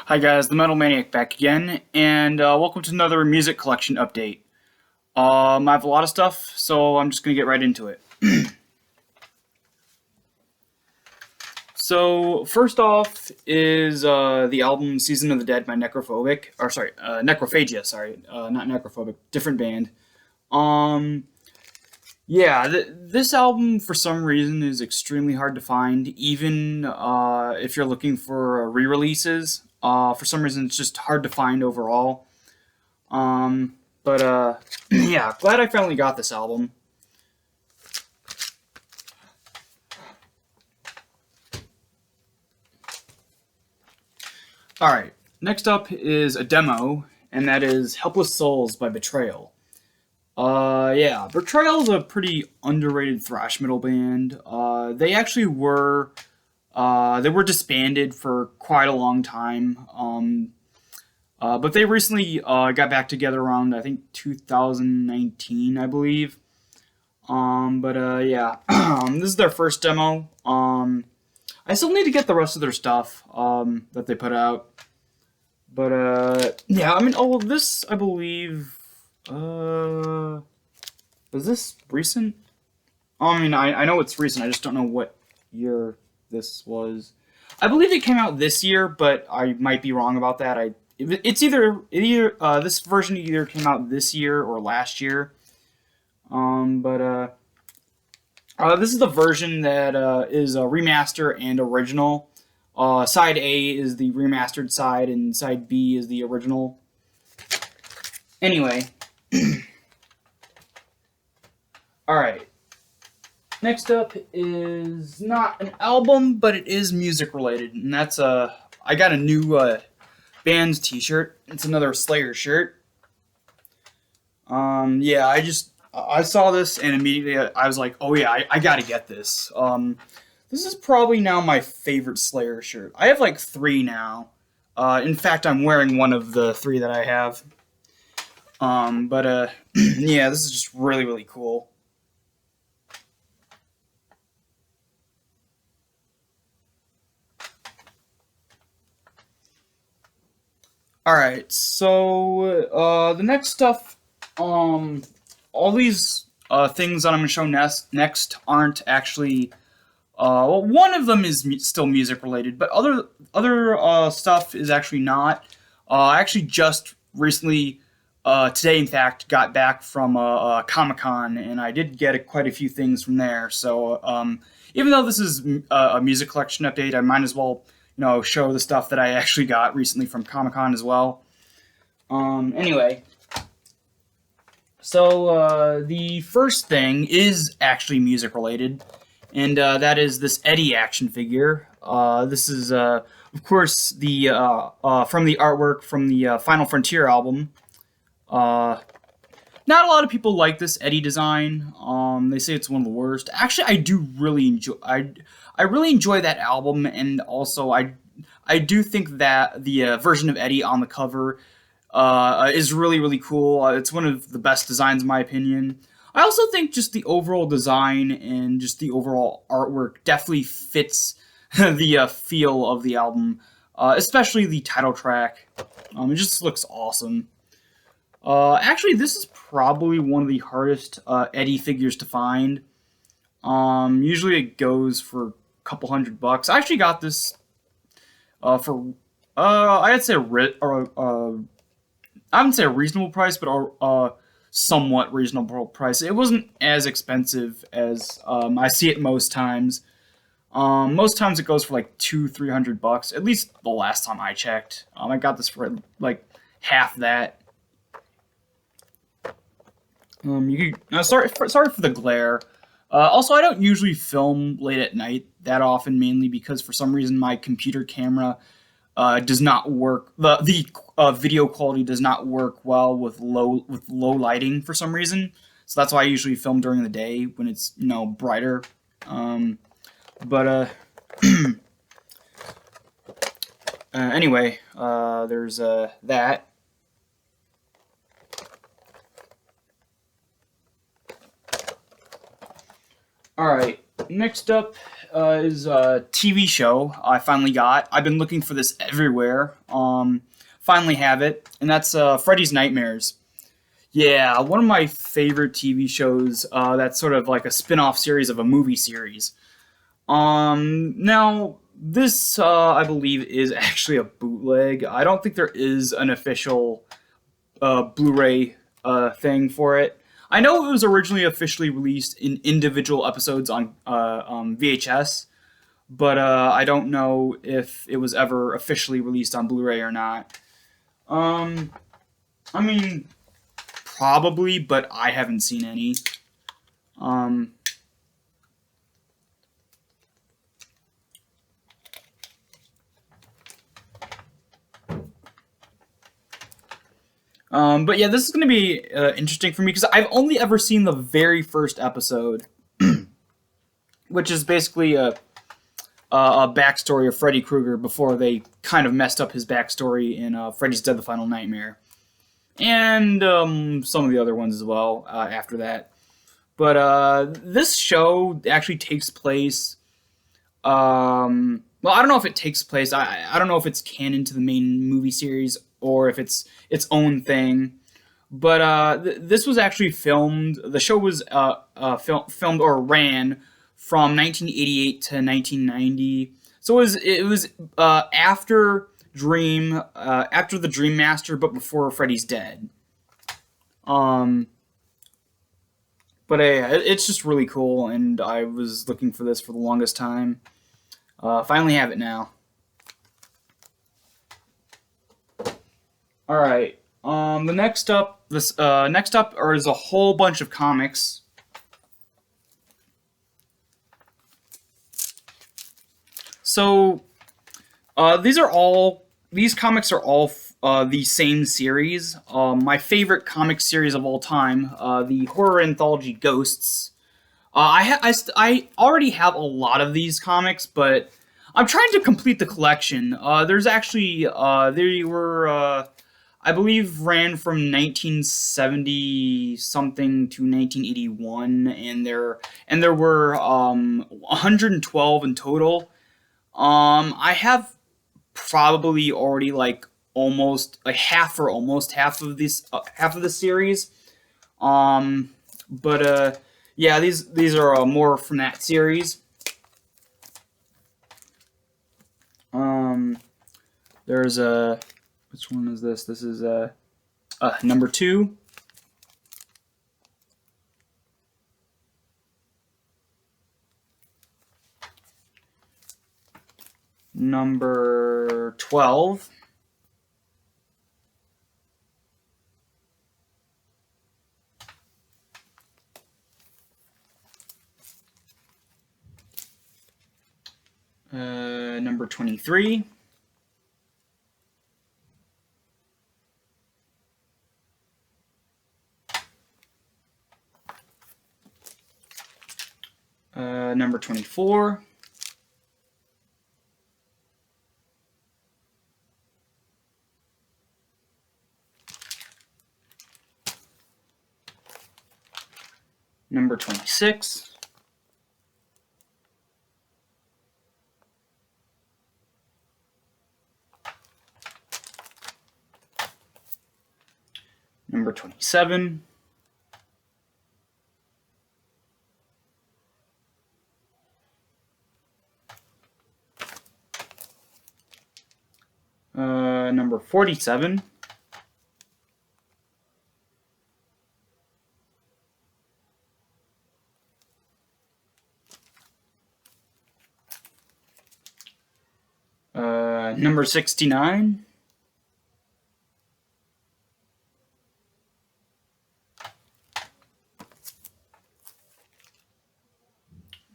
Hi guys, the Metal Maniac back again, and welcome to another music collection update. I have a lot of stuff, so I'm just gonna get right into it. So first off is the album "Season of the Dead" by Necrophagia. Sorry, not Necrophobic, different band. Um, yeah, this album for some reason is extremely hard to find, even if you're looking for re-releases. For some reason, it's just hard to find overall. But yeah, glad I finally got this album. Alright, next up is a demo, and that is Helpless Souls by Betrayal. Yeah, Betrayal is a pretty underrated thrash metal band. They were disbanded for quite a long time. But they recently got back together around, I think, 2019, I believe. Yeah, this is their first demo. I still need to get the rest of their stuff that they put out. But yeah, I mean, this I believe. Was this recent? I mean, I know it's recent. I just don't know what year this was. I believe it came out this year, but I might be wrong about that. It's either this version either came out this year or last year. This is the version that is a remaster and original. Side A is the remastered side, and side B is the original. Anyway, all right. Next up is not an album, but it is music related, and that's I got a new band's T-shirt. It's another Slayer shirt. Yeah, I saw this and immediately I was like, oh yeah, I gotta get this. This is probably now my favorite Slayer shirt. I have like 3 now. In fact, I'm wearing one of the 3 that I have. Yeah, this is just really, really cool. Alright, so the next stuff, all these things that I'm going to show next aren't actually. Well, one of them is still music related, but other stuff is actually not. I actually just recently, today in fact, got back from Comic-Con, and I did get quite a few things from there. So even though this is a music collection update, I might as well show the stuff that I actually got recently from Comic-Con as well. Anyway. So the first thing is actually music related, and that is this Eddie action figure. This is, of course, the from the artwork from the Final Frontier album. Not a lot of people like this Eddie design. They say it's one of the worst. Actually, I do really enjoy. I really enjoy that album, and also I do think that the version of Eddie on the cover is really, really cool. It's one of the best designs in my opinion. I also think just the overall design and just the overall artwork definitely fits the feel of the album, especially the title track. It just looks awesome. Actually, this is probably one of the hardest Eddie figures to find. Usually it goes for a couple $100. I actually got this for I'd say I wouldn't say a reasonable price, but a somewhat reasonable price. It wasn't as expensive as I see it most times. Most times it goes for like $200-300. At least the last time I checked. I got this for like half that. Sorry for the glare. Also, I don't usually film late at night that often, mainly because for some reason my computer camera does not work. The video quality does not work well with low lighting for some reason. So that's why I usually film during the day when it's brighter. Anyway, there's that. All right. Next up is a TV show I finally got. I've been looking for this everywhere. Finally have it, and that's Freddy's Nightmares. Yeah, one of my favorite TV shows. That's sort of like a spin-off series of a movie series. Now this I believe is actually a bootleg. I don't think there is an official Blu-ray thing for it. I know it was originally officially released in individual episodes on VHS, but I don't know if it was ever officially released on Blu-ray or not. Um, I mean, probably, but I haven't seen any. Um, but yeah, this is going to be interesting for me because I've only ever seen the very first episode, which is basically a backstory of Freddy Krueger before they kind of messed up his backstory in Freddy's Dead: The Final Nightmare, and some of the other ones as well after that. But this show actually takes place. Well, I don't know if it takes place. I don't know if it's canon to the main movie series or if it's its own thing. But this was actually filmed. The show was filmed or ran from 1988 to 1990. So it was after the Dream Master, but before Freddy's Dead. Um, but it's just really cool, and I was looking for this for the longest time. Finally have it now. All right. The next up is a whole bunch of comics. So these comics are all the same series. My favorite comic series of all time, the horror anthology Ghosts. I already have a lot of these comics, but I'm trying to complete the collection. There's actually they were I believe ran from 1970 something to 1981, and there were 112 in total. I have probably already like almost like half of this half of the series. Um, but yeah, these are more from that series. Um, there's a which one is this? This is number 2. Number 12. Number 23. Number 24. Number 26. Number 27. Number 47. Number 69.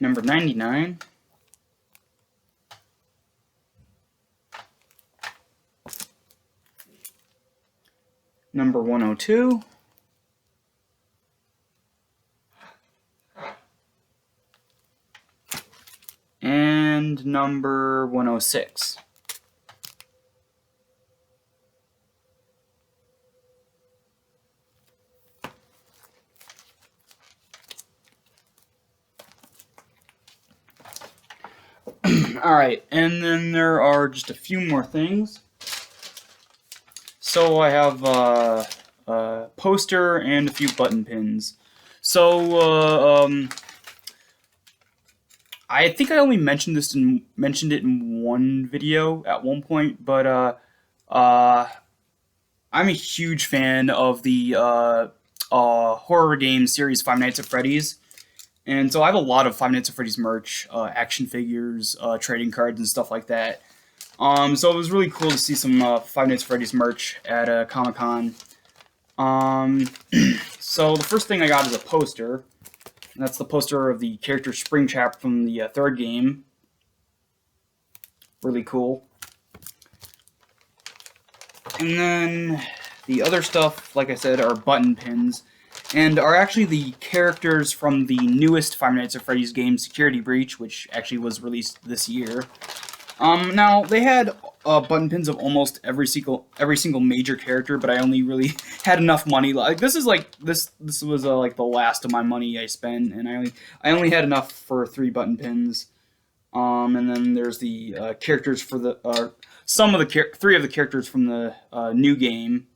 Number 99. Number 102. And number 106. Alright, and then there are just a few more things. So I have a poster and a few button pins. So I think I only mentioned it in one video at one point, but I'm a huge fan of the horror game series Five Nights at Freddy's. And so I have a lot of Five Nights at Freddy's merch, action figures, trading cards, and stuff like that. So it was really cool to see some Five Nights at Freddy's merch at Comic-Con. So the first thing I got is a poster. And that's the poster of the character Springtrap from the third game. Really cool. And then the other stuff, like I said, are button pins. And are actually the characters from the newest Five Nights at Freddy's game, Security Breach, which actually was released this year. Now, they had button pins of almost every single major character, but I only really had enough money. Like this was like the last of my money I spent, and I only had enough for 3 button pins. And then there's the characters for the 3 of the characters from the new game.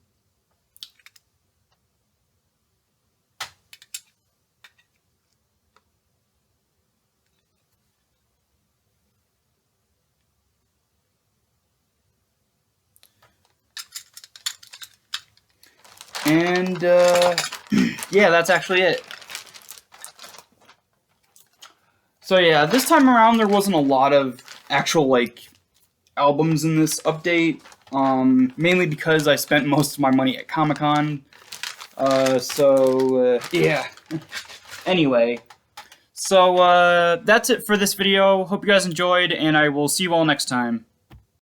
And yeah, that's actually it. So yeah, this time around there wasn't a lot of actual like albums in this update, mainly because I spent most of my money at Comic-Con. Yeah. Anyway, so that's it for this video. Hope you guys enjoyed, and I will see you all next time.